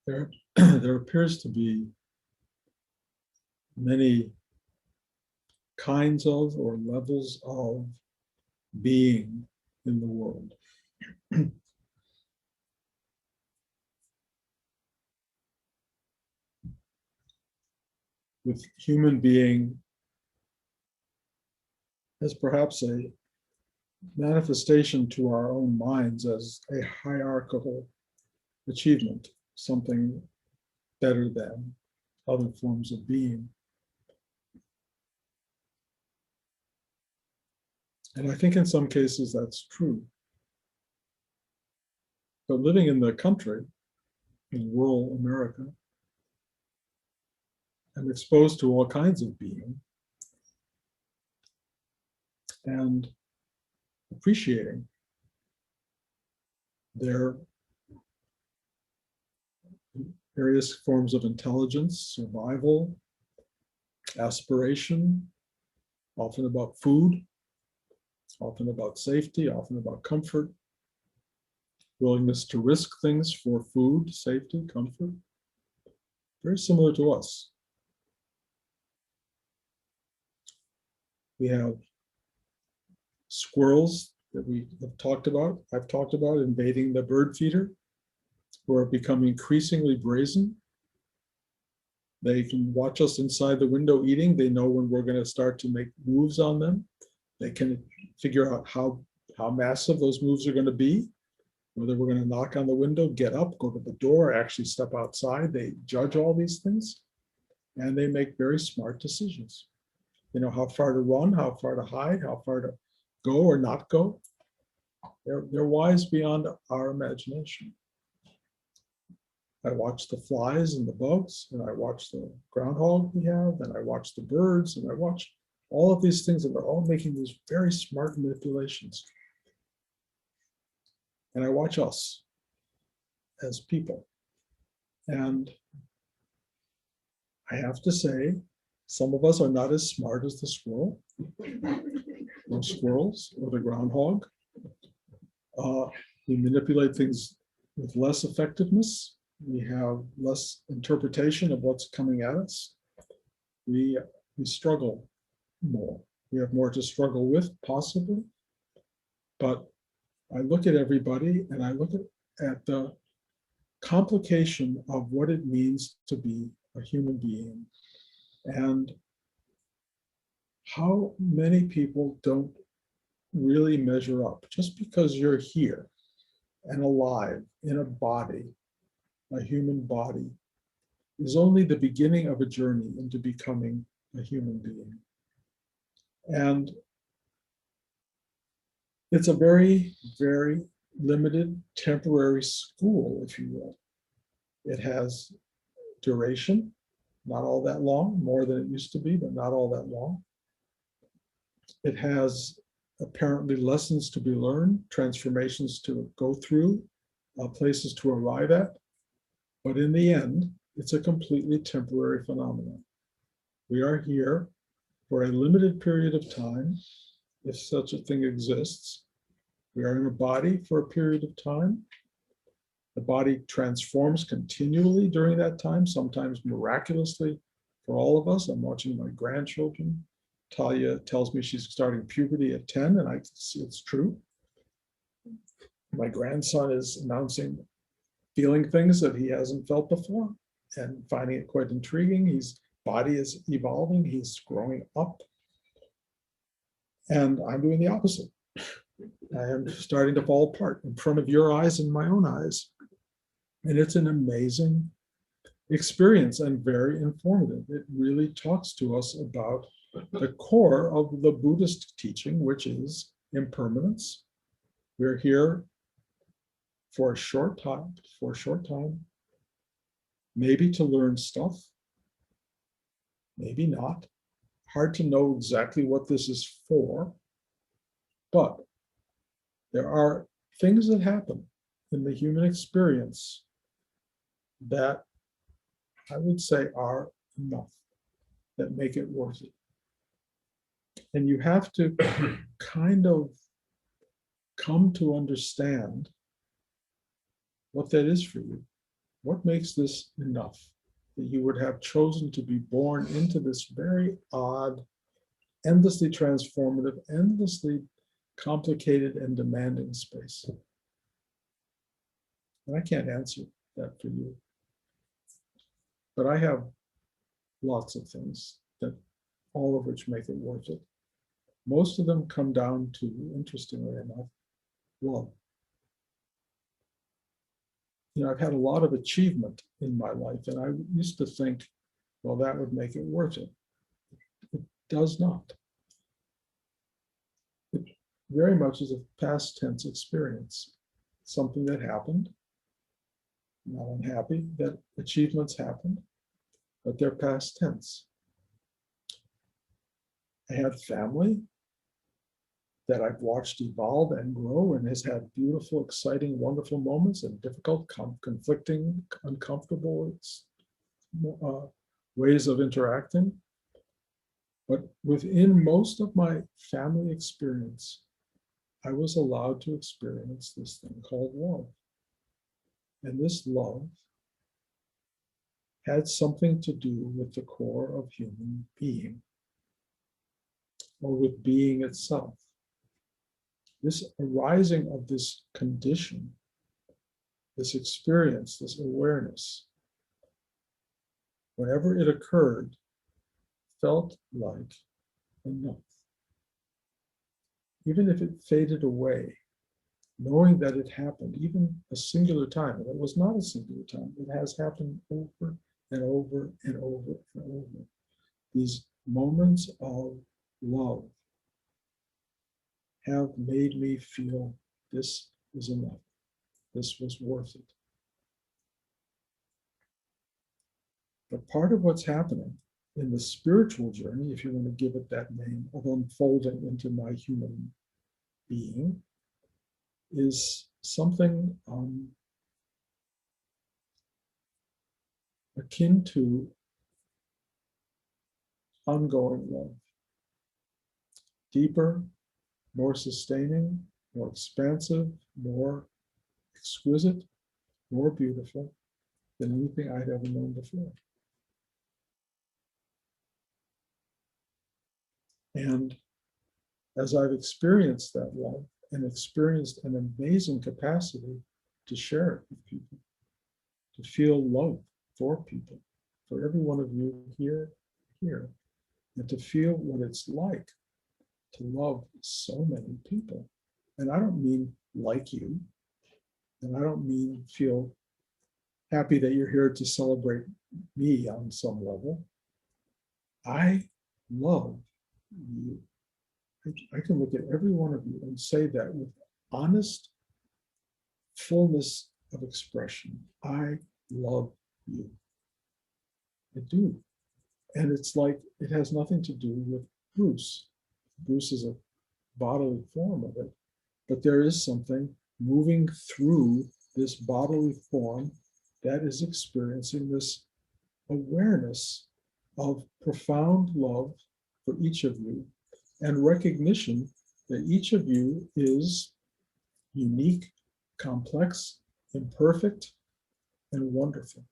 There, there appears to be many kinds of or levels of being in the world. With human being as perhaps a manifestation to our own minds as a hierarchical achievement, something better than other forms of being. And I think in some cases that's true. But living in the country, in rural America, I'm exposed to all kinds of being and appreciating their various forms of intelligence, survival, aspiration, often about food, often about safety, often about comfort, willingness to risk things for food, safety, comfort. Very similar to us. We have squirrels that we have talked about, I've talked about invading the bird feeder, who are becoming increasingly brazen. They can watch us inside the window eating. They know when we're going to start to make moves on them. They can figure out how massive those moves are going to be, whether we're going to knock on the window, get up, go to the door, actually step outside. They judge all these things, and they make very smart decisions. They know how far to run, how far to hide, how far to go or not go. They're wise beyond our imagination. I watch the flies and the bugs, and I watch the groundhog we have, and I watch the birds, and I watch all of these things, and they're all making these very smart manipulations. And I watch us as people. And I have to say, some of us are not as smart as the squirrel, or squirrels, or the groundhog. We manipulate things with less effectiveness. We have less interpretation of what's coming at us. We struggle more. We have more to struggle with, possibly. But I look at everybody and I look at the complication of what it means to be a human being and how many people don't really measure up. Just because you're here and alive in a body, a human body, is only the beginning of a journey into becoming a human being. And it's a very, very limited temporary school, if you will. It has duration, not all that long, more than it used to be, but not all that long. It has apparently lessons to be learned, transformations to go through, places to arrive at. But in the end, it's a completely temporary phenomenon. We are here for a limited period of time, if such a thing exists. We are in a body for a period of time. The body transforms continually during that time, sometimes miraculously for all of us. I'm watching my grandchildren. Talia tells me she's starting puberty at 10, and it's true. My grandson is announcing feeling things that he hasn't felt before and finding it quite intriguing. His body is evolving, he's growing up. And I'm doing the opposite. I am starting to fall apart in front of your eyes and my own eyes. And it's an amazing experience and very informative. It really talks to us about the core of the Buddhist teaching, which is impermanence. We're here for a short time, maybe to learn stuff, maybe not. Hard to know exactly what this is for, but there are things that happen in the human experience that I would say are enough, that make it worth it. And you have to kind of come to understand what that is for you. What makes this enough that you would have chosen to be born into this very odd, endlessly transformative, endlessly complicated and demanding space? And I can't answer that for you. But I have lots of things that all of which make it worth it. Most of them come down to, interestingly enough, love. I've had a lot of achievement in my life, and I used to think, well, that would make it worth it. It does not. It very much is a past tense experience. Something that happened, not unhappy that achievements happened, but they're past tense. I had family that I've watched evolve and grow and has had beautiful, exciting, wonderful moments and difficult, conflicting, uncomfortable ways of interacting. But within most of my family experience, I was allowed to experience this thing called love. And this love had something to do with the core of human being, or with being itself. This arising of this condition, this experience, this awareness, whenever it occurred, felt like enough. Even if it faded away, knowing that it happened, even a singular time, and it was not a singular time, it has happened over and over and over and over. These moments of love have made me feel this is enough. This was worth it. But part of what's happening in the spiritual journey, if you want to give it that name, of unfolding into my human being, is something akin to ongoing love. Deeper, more sustaining, more expansive, more exquisite, more beautiful than anything I'd ever known before. And as I've experienced that love and experienced an amazing capacity to share it with people, to feel love for people, for every one of you here, and to feel what it's like to love so many people. And I don't mean like you, and I don't mean feel happy that you're here to celebrate me on some level. I love you. I can look at every one of you and say that with honest fullness of expression. I love you. I do. And it's like it has nothing to do with Bruce. Bruce is a bodily form of it, but there is something moving through this bodily form that is experiencing this awareness of profound love for each of you and recognition that each of you is unique, complex, imperfect, and wonderful.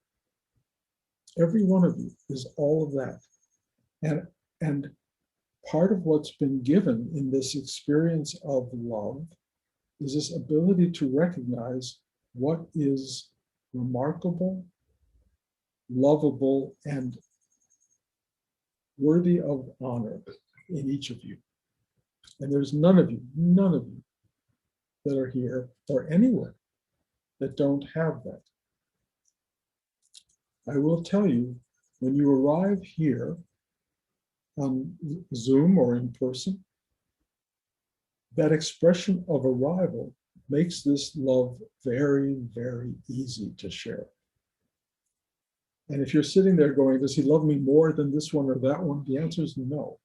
Every one of you is all of that. And part of what's been given in this experience of love is this ability to recognize what is remarkable, lovable, and worthy of honor in each of you. And there's none of you that are here or anywhere that don't have that. I will tell you, when you arrive here on Zoom or in person, that expression of arrival makes this love very, very easy to share. And if you're sitting there going, does he love me more than this one or that one? The answer is no.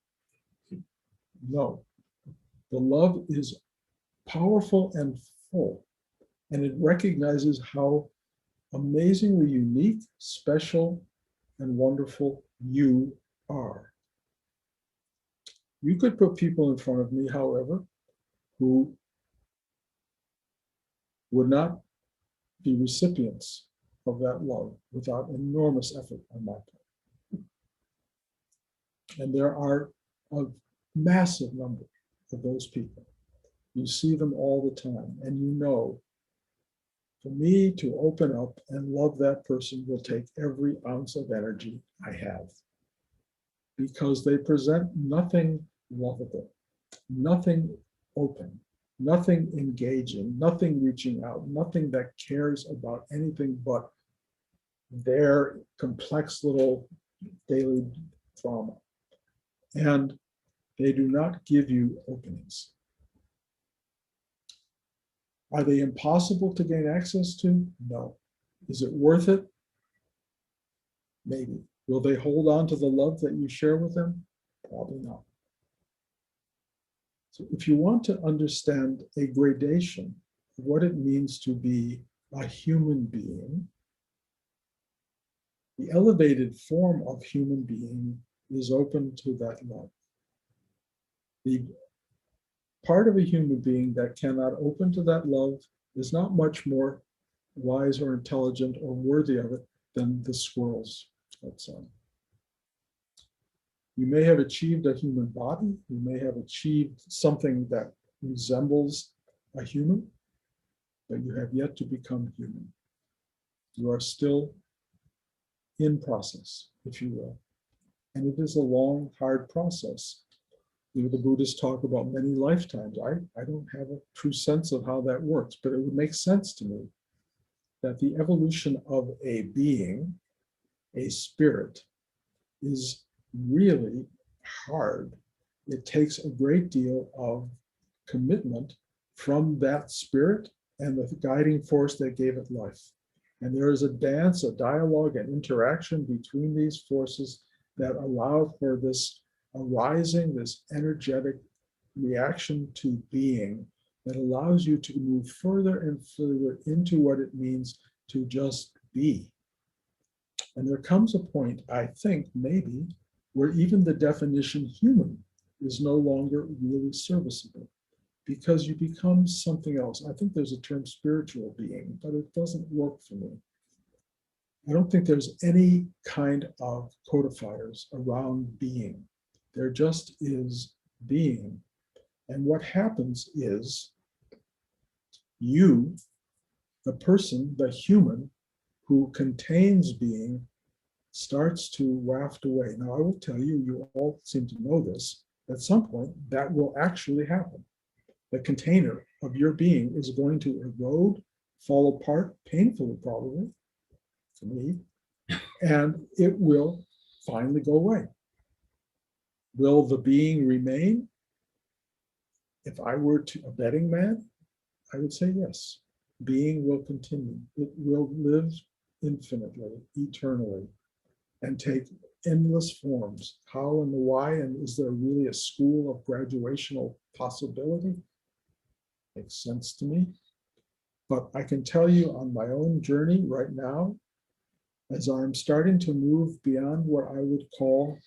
No. The love is powerful and full, and it recognizes how amazingly unique, special, and wonderful you are. You could put people in front of me, however, who would not be recipients of that love without enormous effort on my part. And there are a massive number of those people. You see them all the time, and you know, for me to open up and love that person will take every ounce of energy I have, because they present nothing lovable, nothing open, nothing engaging, nothing reaching out, nothing that cares about anything but their complex little daily drama. And they do not give you openings. Are they impossible to gain access to? No. Is it worth it? Maybe. Will they hold on to the love that you share with them? Probably not. So if you want to understand a gradation of what it means to be a human being, the elevated form of human being is open to that love. The part of a human being that cannot open to that love is not much more wise or intelligent or worthy of it than the squirrels outside. You may have achieved a human body, you may have achieved something that resembles a human, but you have yet to become human. You are still in process, if you will. And it is a long, hard process. You know, the Buddhists talk about many lifetimes. I don't have a true sense of how that works, but it would make sense to me that the evolution of a being, a spirit, is really hard. It takes a great deal of commitment from that spirit and the guiding force that gave it life. And there is a dance, a dialogue, an interaction between these forces that allow for this arising, this energetic reaction to being that allows you to move further and further into what it means to just be. And there comes a point, I think, maybe, where even the definition human is no longer really serviceable, because you become something else. I think there's a term spiritual being, but it doesn't work for me. I don't think there's any kind of codifiers around being. There just is being. And what happens is you, the person, the human who contains being, starts to waft away. Now, I will tell you, you all seem to know this, at some point that will actually happen. The container of your being is going to erode, fall apart, painfully probably, to me, and it will finally go away. Will the being remain? If I were a betting man, I would say yes. Being will continue. It will live infinitely, eternally, and take endless forms. How and the why, and is there really a school of graduational possibility? Makes sense to me. But I can tell you on my own journey right now, as I'm starting to move beyond what I would call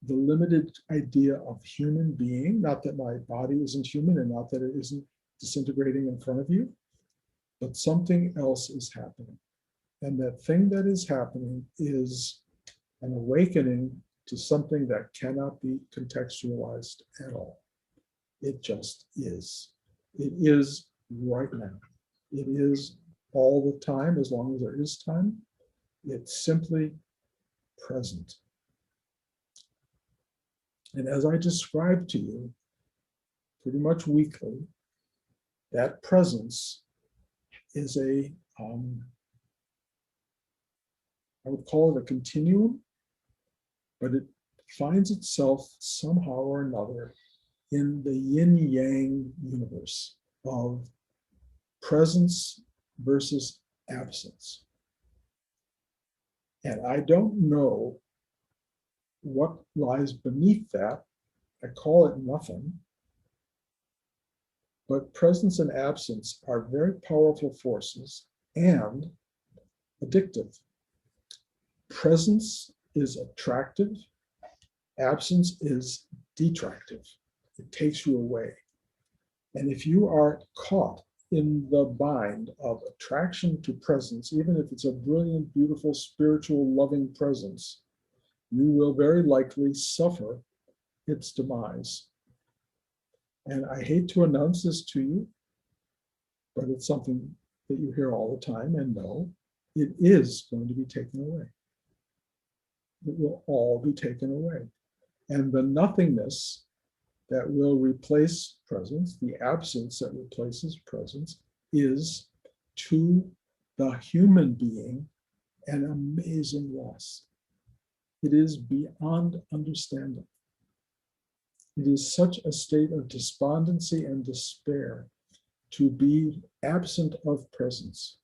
the limited idea of human being, not that my body isn't human and not that it isn't disintegrating in front of you, but something else is happening. And that thing that is happening is an awakening to something that cannot be contextualized at all. It just is. It is right now. It is all the time, as long as there is time. It's simply present. And as I described to you, pretty much weekly, that presence is I would call it a continuum, but it finds itself somehow or another in the yin-yang universe of presence versus absence. And I don't know what lies beneath that. I call it nothing. But presence and absence are very powerful forces and addictive. Presence is attractive. Absence is detractive. It takes you away. And if you are caught in the bind of attraction to presence, even if it's a brilliant, beautiful, spiritual, loving presence, you will very likely suffer its demise. And I hate to announce this to you, but it's something that you hear all the time and know. It is going to be taken away. It will all be taken away. And the nothingness that will replace presence, the absence that replaces presence, is to the human being an amazing loss. It is beyond understanding. It is such a state of despondency and despair to be absent of presence.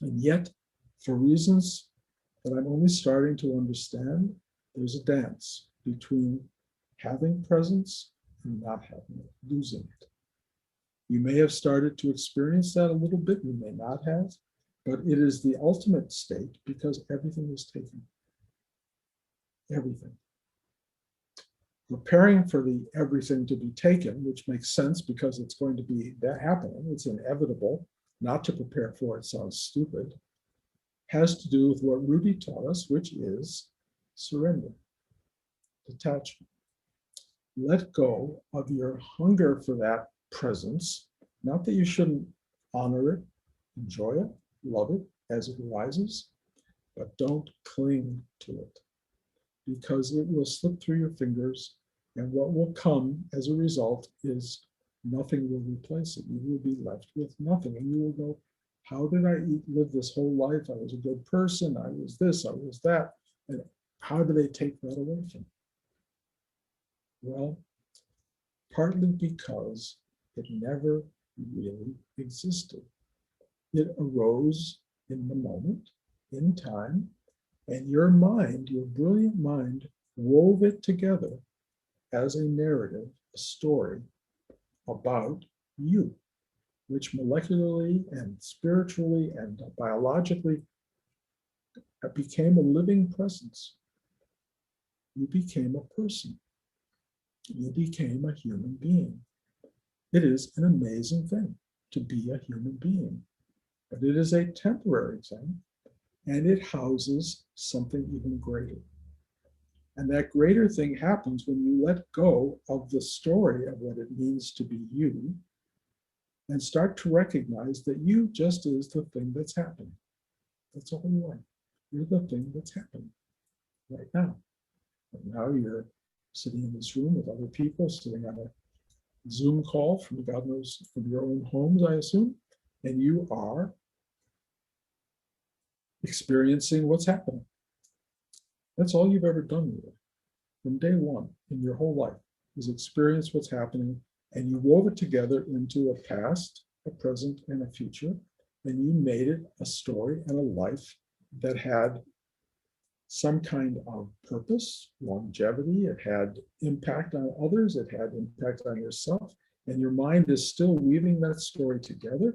And yet, for reasons that I'm only starting to understand, there's a dance between having presence and not having it, losing it. You may have started to experience that a little bit, you may not have, but it is the ultimate state because everything is taken. Everything. Preparing for the everything to be taken, which makes sense because it's going to be that happening, it's inevitable. Not to prepare for it sounds stupid, has to do with what Rudy taught us, which is surrender, detachment. Let go of your hunger for that presence. Not that you shouldn't honor it, enjoy it, love it as it arises, but don't cling to it because it will slip through your fingers, and what will come as a result is nothing will replace it. You will be left with nothing, and you will go, how did I live this whole life? I was a good person, I was this, I was that, and how do they take that away from me? Well, partly because it never really existed. It arose in the moment, in time, and your mind, your brilliant mind, wove it together as a narrative, a story about you, which molecularly and spiritually and biologically became a living presence. You became a person. You became a human being. It is an amazing thing to be a human being, but it is a temporary thing, and it houses something even greater. And that greater thing happens when you let go of the story of what it means to be you and start to recognize that you just is the thing that's happening. That's all you are. You're the thing that's happening right now. Right now you're sitting in this room with other people, sitting on a Zoom call from God knows from your own homes, I assume, and you are experiencing what's happening. That's all you've ever done with it. From day one in your whole life is experience what's happening, and you wove it together into a past, a present, and a future, and you made it a story and a life that had some kind of purpose, longevity, it had impact on others, it had impact on yourself, and your mind is still weaving that story together,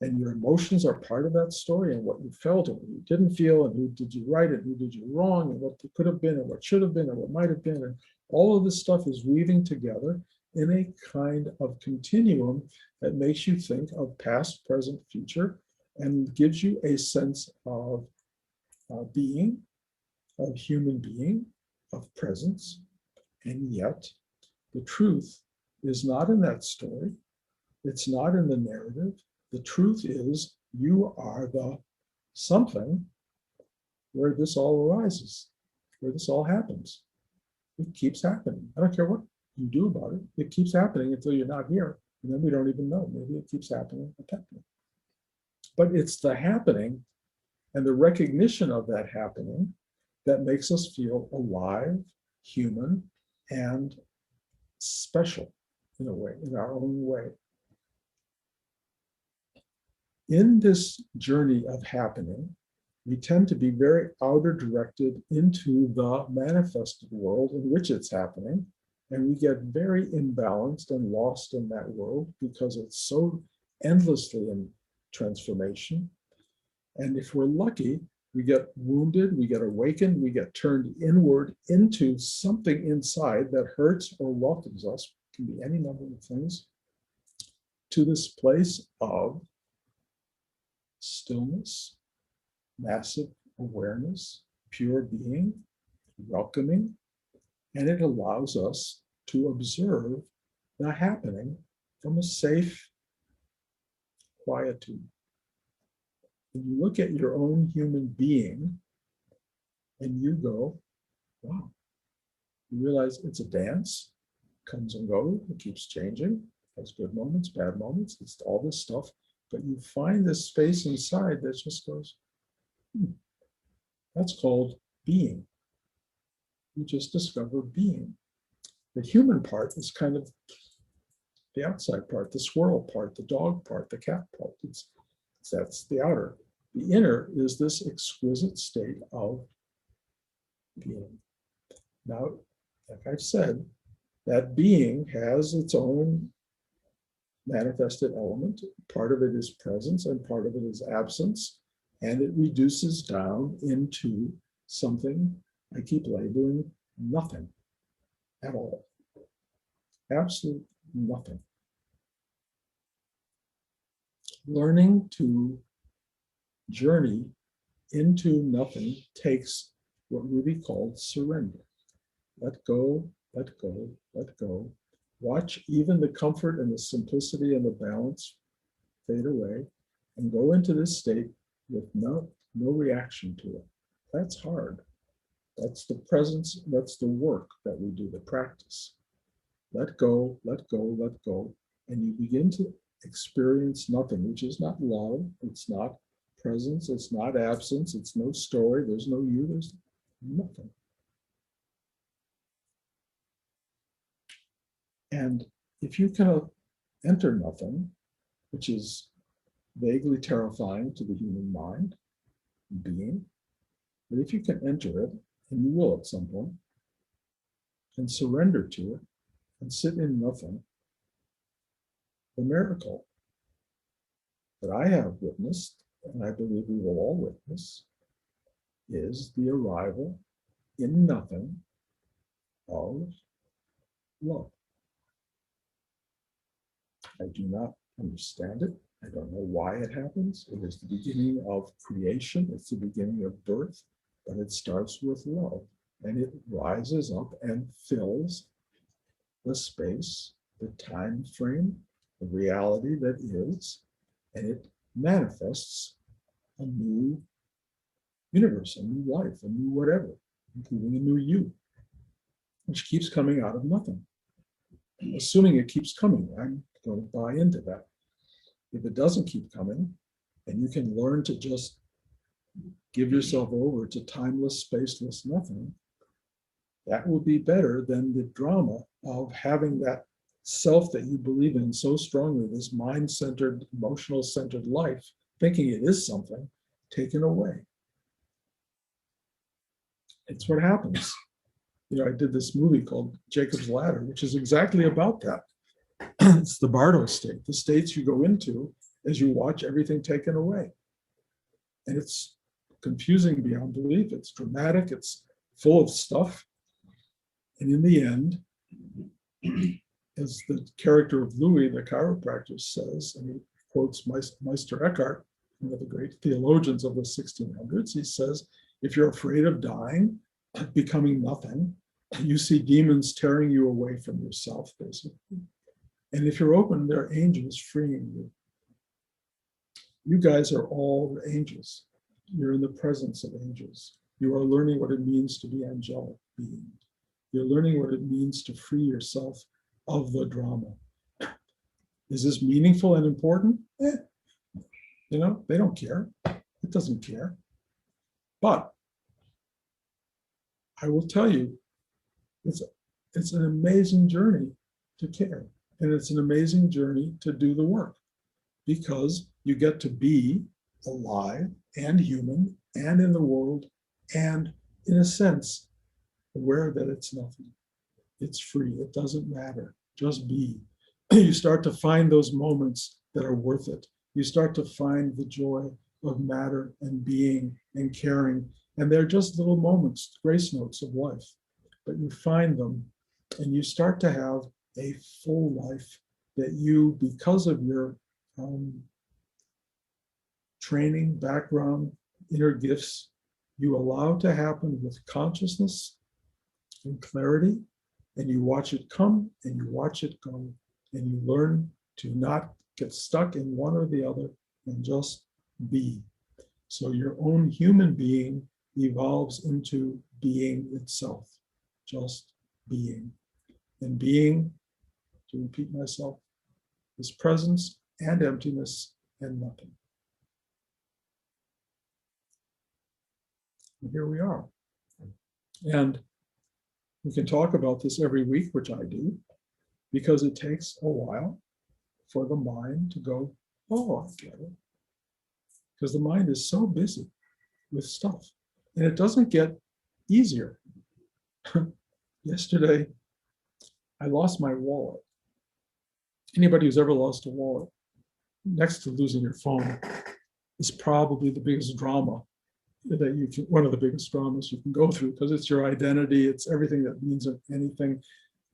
and your emotions are part of that story, and what you felt and what you didn't feel, and who did you right and who did you wrong, and what could have been and what should have been and what might have been, and all of this stuff is weaving together in a kind of continuum that makes you think of past, present, future, and gives you a sense of being, of human being, of presence. And yet, the truth is not in that story. It's not in the narrative. The truth is you are the something where this all arises, where this all happens. It keeps happening. I don't care what you do about it. It keeps happening until you're not here. And then we don't even know. Maybe it keeps happening. But it's the happening and the recognition of that happening that makes us feel alive, human, and special in a way, in our own way. In this journey of happening, we tend to be very outer directed into the manifested world in which it's happening, and we get very imbalanced and lost in that world because it's so endlessly in transformation. And if we're lucky, we get wounded, we get awakened, we get turned inward into something inside that hurts or welcomes us. It can be any number of things. to this place of stillness, massive awareness, pure being, welcoming, and it allows us to observe the happening from a safe quietude. When you look at your own human being and you go, wow, you realize it's a dance, comes and goes, it keeps changing, has good moments, bad moments, it's all this stuff, but you find this space inside that just goes, that's called being. You just discover being. The human part is kind of the outside part, the squirrel part, the dog part, the cat part. That's the outer. The inner is this exquisite state of being. Now, like I've said, that being has its own manifested element. Part of it is presence and part of it is absence. And it reduces down into something I keep labeling nothing at all. Absolute nothing. Learning to journey into nothing takes what Ruby called surrender. Let go, let go, let go. Watch even the comfort and the simplicity and the balance fade away and go into this state with no reaction to it. That's hard. That's the presence, that's the work that we do, the practice. Let go, let go, let go. And you begin to experience nothing, which is not love, it's not presence, it's not absence, it's no story, there's no you, there's nothing. And if you can enter nothing, which is vaguely terrifying to the human mind, being, but if you can enter it, and you will at some point, and surrender to it, and sit in nothing, the miracle that I have witnessed, and I believe we will all witness, is the arrival in nothing of love. I do not understand it. I don't know why it happens. It is the beginning of creation. It's the beginning of birth, but it starts with love. And it rises up and fills the space, the time frame, the reality that is, and it manifests a new universe, a new life, a new whatever, including a new you, which keeps coming out of nothing. Assuming it keeps coming, I'm going to buy into that. If it doesn't keep coming, and you can learn to just give yourself over to timeless, spaceless nothing, that will be better than the drama of having that self that you believe in so strongly, this mind-centered, emotional-centered life, thinking it is something, taken away. It's what happens. You know, I did this movie called Jacob's Ladder, which is exactly about that. It's the Bardo state, the states you go into as you watch everything taken away. And it's confusing beyond belief. It's dramatic. It's full of stuff. And in the end, as the character of Louis, the chiropractor, says, and he quotes Meister Eckhart, one of the great theologians of the 1600s, he says, if you're afraid of dying, becoming nothing, you see demons tearing you away from yourself, basically. And if you're open, there are angels freeing you. You guys are all angels. You're in the presence of angels. You are learning what it means to be angelic beings. You're learning what it means to free yourself of the drama. Is this meaningful and important? You know, they don't care. It doesn't care. But I will tell you, it's an amazing journey to care. And it's an amazing journey to do the work, because you get to be alive and human and in the world and, in a sense, aware that it's nothing. It's free. It doesn't matter. Just be. You start to find those moments that are worth it. You start to find the joy of matter and being and caring. And they're just little moments, grace notes of life. But you find them and you start to have a full life that you, because of your training, background, inner gifts, you allow to happen with consciousness and clarity, and you watch it come and you watch it go, and you learn to not get stuck in one or the other and just be. So your own human being evolves into being itself, just being. And being, to repeat myself, is presence and emptiness and nothing. And here we are. And we can talk about this every week, which I do, because it takes a while for the mind to go, oh, I get it. Because the mind is so busy with stuff. And it doesn't get easier. Yesterday, I lost my wallet. Anybody who's ever lost a wallet, next to losing your phone, is probably the biggest drama that you can, one of the biggest dramas you can go through, because it's your identity, it's everything that means anything,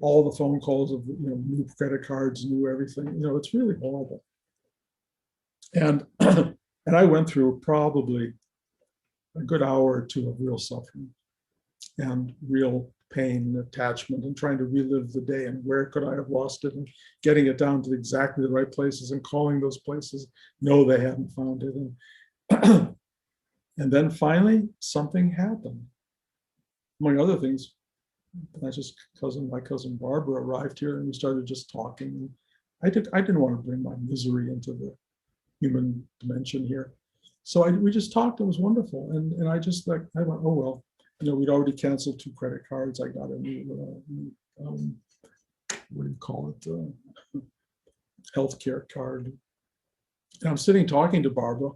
all the phone calls of, new credit cards, new everything, it's really horrible. And and I went through probably a good hour or two of real suffering and real pain and attachment and trying to relive the day and where could I have lost it and getting it down to exactly the right places and calling those places. No, they hadn't found it. And and then finally something happened. Among other things, my cousin Barbara arrived here and we started just talking. I didn't want to bring my misery into the human dimension here. So we just talked, it was wonderful. And I went, oh, well, we'd already canceled 2 credit cards. I got a new, what do you call it? Healthcare card. And I'm sitting talking to Barbara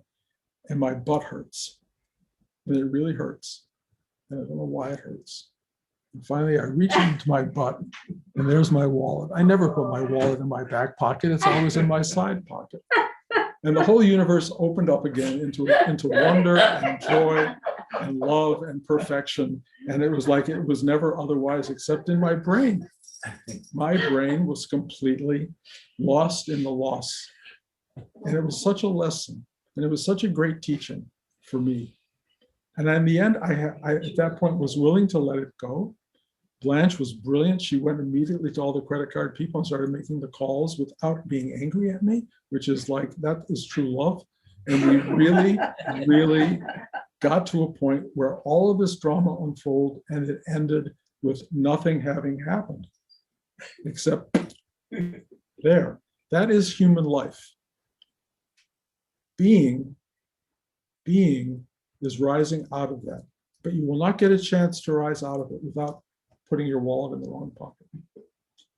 and my butt hurts. And it really hurts. And I don't know why it hurts. And finally, I reach into my butt and there's my wallet. I never put my wallet in my back pocket. It's always in my side pocket. And the whole universe opened up again into wonder and joy and love and perfection. And it was like it was never otherwise except in my brain. My brain was completely lost in the loss. And it was such a lesson. And it was such a great teaching for me. And in the end, I at that point was willing to let it go. Blanche was brilliant. She went immediately to all the credit card people and started making the calls without being angry at me, which is like, that is true love. And we really, really got to a point where all of this drama unfolded and it ended with nothing having happened, except there. That is human life. Being is rising out of that, but you will not get a chance to rise out of it without putting your wallet in the wrong pocket.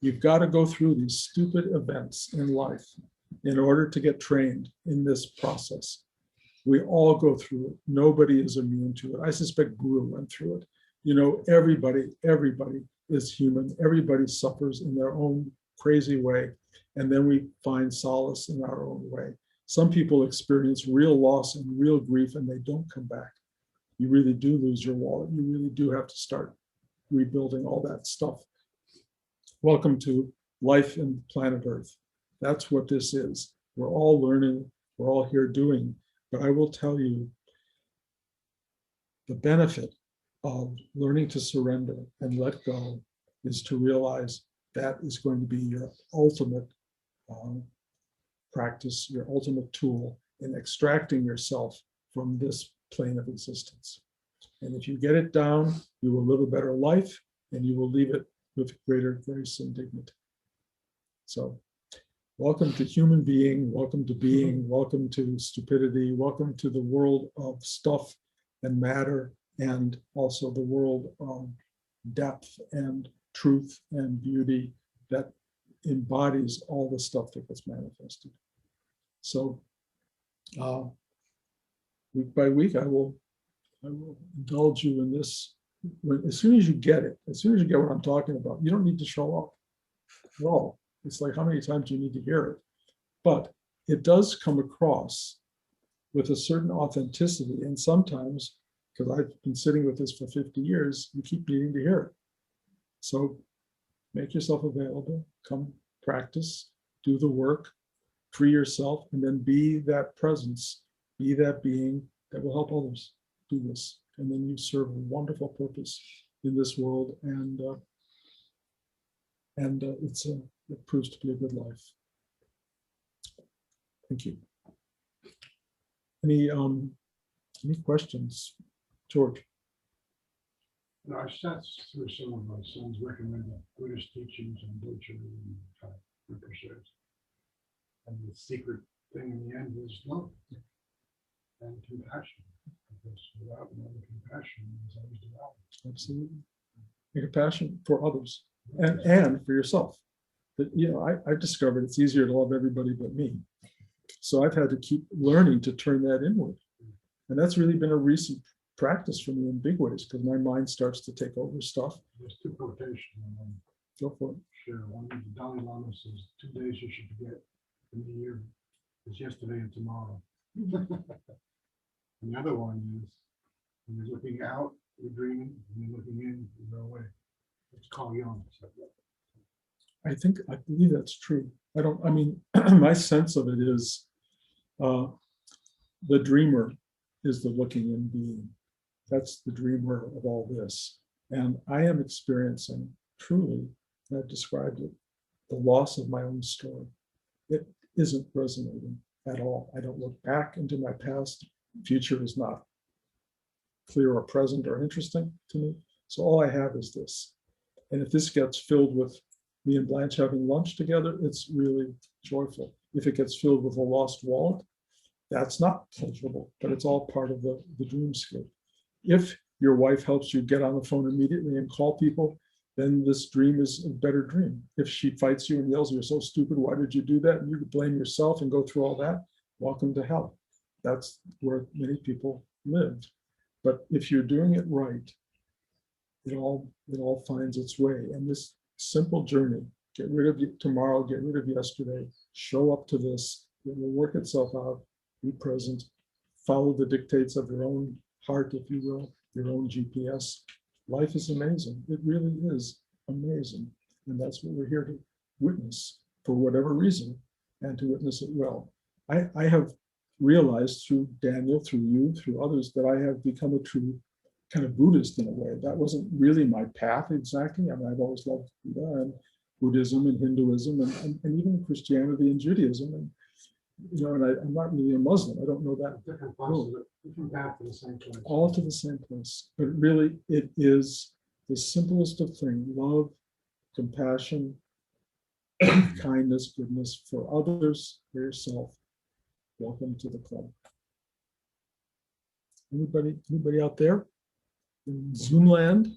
You've got to go through these stupid events in life in order to get trained in this process. We all go through it. Nobody is immune to it. I suspect Guru went through it. Everybody is human. Everybody suffers in their own crazy way. And then we find solace in our own way. Some people experience real loss and real grief and they don't come back. You really do lose your wallet. You really do have to start rebuilding all that stuff. Welcome to life in planet Earth. That's what this is. We're all learning. We're all here doing. But I will tell you, the benefit of learning to surrender and let go is to realize that is going to be your ultimate practice, your ultimate tool in extracting yourself from this plane of existence. And if you get it down, you will live a better life and you will leave it with greater grace and dignity. So welcome to human being, welcome to being, welcome to stupidity, welcome to the world of stuff and matter, and also the world of depth and truth and beauty that embodies all the stuff that gets manifested. So week by week, I will indulge you in this. As soon as you get it, as soon as you get what I'm talking about, you don't need to show up at all. It's like, how many times do you need to hear it? But it does come across with a certain authenticity. And sometimes, because I've been sitting with this for 50 years, you keep needing to hear it. So make yourself available, come practice. do the work, free yourself, and then be that presence, be that being that will help others do this. And then you serve a wonderful purpose in this world, and it proves to be a good life. Thank you. Any questions, George? No, I sat through some of my son's recommended Buddhist teachings on Buddhism and Rinpoche's. And the secret thing in the end is love and compassion. Because without love and compassion, there's always duality. Absolutely. And compassion for others and for yourself. But I've discovered it's easier to love everybody but me. So I've had to keep learning to turn that inward. And that's really been a recent practice for me in big ways, because my mind starts to take over stuff. There's two quotations. Go for it. Sure. One of the Dalai Lama says, 2 days you should forget in the year is yesterday and tomorrow. And the other one is, when you're looking out, you're dreaming. When you're looking in, you go away. It's Carl Jung. I believe that's true. My sense of it is the dreamer is the looking in being. That's the dreamer of all this. And I am experiencing truly, and I've described it, the loss of my own story. It isn't resonating at all. I don't look back into my past. Future is not clear or present or interesting to me. So all I have is this. And if this gets filled with me and Blanche having lunch together, it's really joyful. If it gets filled with a lost wallet, that's not pleasurable, but it's all part of the dreamscape. If your wife helps you get on the phone immediately and call people, then this dream is a better dream. If she fights you and yells, "You're so stupid, why did you do that?" and you blame yourself and go through all that, welcome to hell. That's where many people live. But if you're doing it right, it all finds its way. And this simple journey, get rid of tomorrow, get rid of yesterday, show up to this, it will work itself out, be present, follow the dictates of your own heart, if you will, your own GPS. Life is amazing. It really is amazing. And that's what we're here to witness for whatever reason, and to witness it well. I have realized through Daniel, through you, through others, that I have become a true kind of Buddhist in a way. That wasn't really my path exactly. I've always loved Buddha and Buddhism and Hinduism and even Christianity and Judaism. And I'm not really a Muslim. I don't know that. Different path to the same place. All to the same place. But really, it is the simplest of things: love, compassion, kindness, goodness for others, for yourself. Welcome to the club. Anybody out there in Zoom land?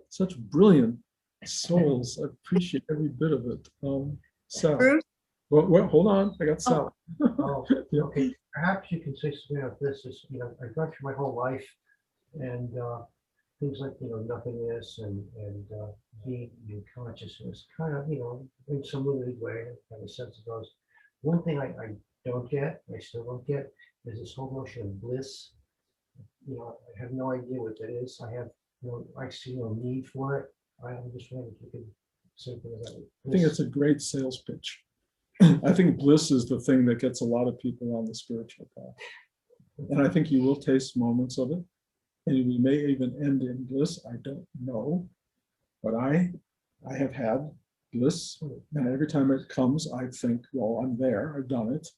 Such brilliant souls. I appreciate every bit of it. Sal. Bruce? Well, hold on. I got Sal. Oh, Yeah. okay. Perhaps you can say something about this. Is I've gone through my whole life, and things like nothingness and being in consciousness, kind of in some limited way, kind of sense of those. One thing I don't get, I still don't get, is this whole notion of bliss. I have no idea what that is. I see no need for it. I'm just wondering if you could say something about it. I think it's a great sales pitch. I think bliss is the thing that gets a lot of people on the spiritual path. And I think you will taste moments of it. And we may even end in bliss. I don't know. But I have had bliss. And every time it comes, I think, well, I'm there. I've done it.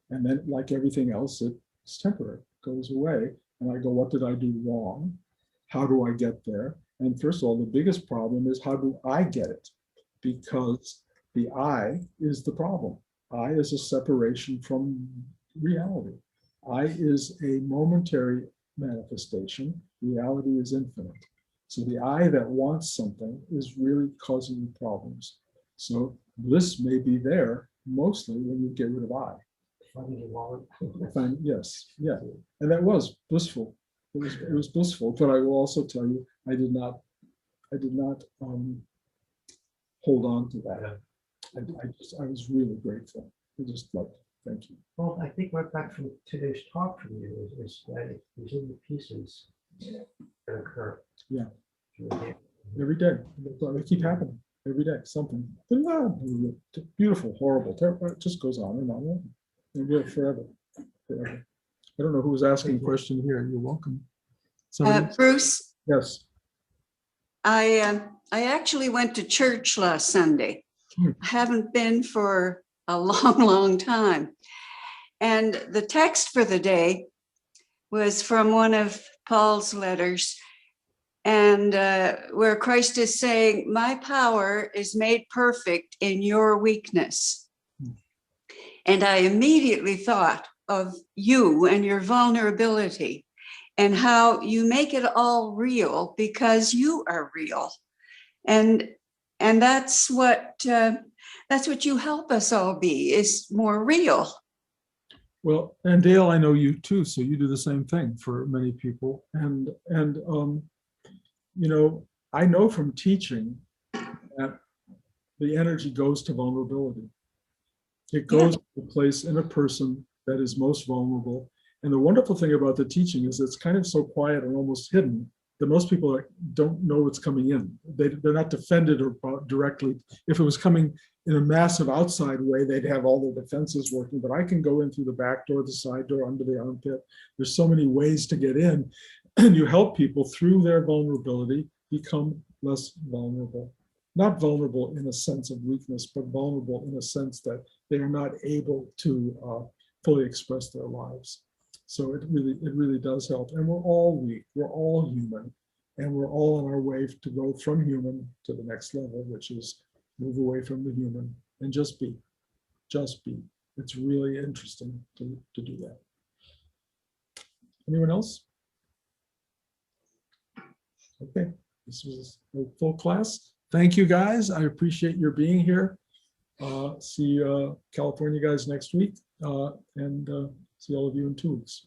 And then, like everything else, it's temporary. It goes away. And I go, what did I do wrong? How do I get there? And first of all, the biggest problem is, how do I get it? Because the I is the problem. I is a separation from reality. I is a momentary manifestation. Reality is infinite. So the I that wants something is really causing you problems. So bliss may be there mostly when you get rid of I. Yes, yeah. And that was blissful. It was blissful, but I will also tell you, I did not hold on to that. I was really grateful. I just like, thank you. Well, I think right back from today's talk from you is that these are the pieces that occur. Yeah. Every day. They keep happening. every day, something. Beautiful, horrible, terrible. It just goes on and on. And will forever, forever. I don't know who was asking a question here. You're welcome. Somebody? Bruce, Yes. I actually went to church last Sunday. Hmm. I haven't been for a long, long time. And the text for the day was from one of Paul's letters, and where Christ is saying, "My power is made perfect in your weakness." Hmm. And I immediately thought of you and your vulnerability and how you make it all real because you are real. And that's what you help us all be, is more real. Well, and Dale, I know you too, so you do the same thing for many people. And you know, I know from teaching that the energy goes to vulnerability. It goes to the place in a person that is most vulnerable. And the wonderful thing about the teaching is it's kind of so quiet and almost hidden that most people don't know what's coming in. They're not defended or directly. If it was coming in a massive outside way, they'd have all their defenses working, but I can go in through the back door, the side door, under the armpit. There's so many ways to get in, and you help people through their vulnerability become less vulnerable. Not vulnerable in a sense of weakness, but vulnerable in a sense that they are not able to fully express their lives. So it really does help. And we're all weak, we're all human, and we're all on our way to go from human to the next level, which is move away from the human and just be. It's really interesting to do that. Anyone else? Okay, this was a full class. Thank you guys. I appreciate your being here. See California guys next week, and see all of you in 2 weeks.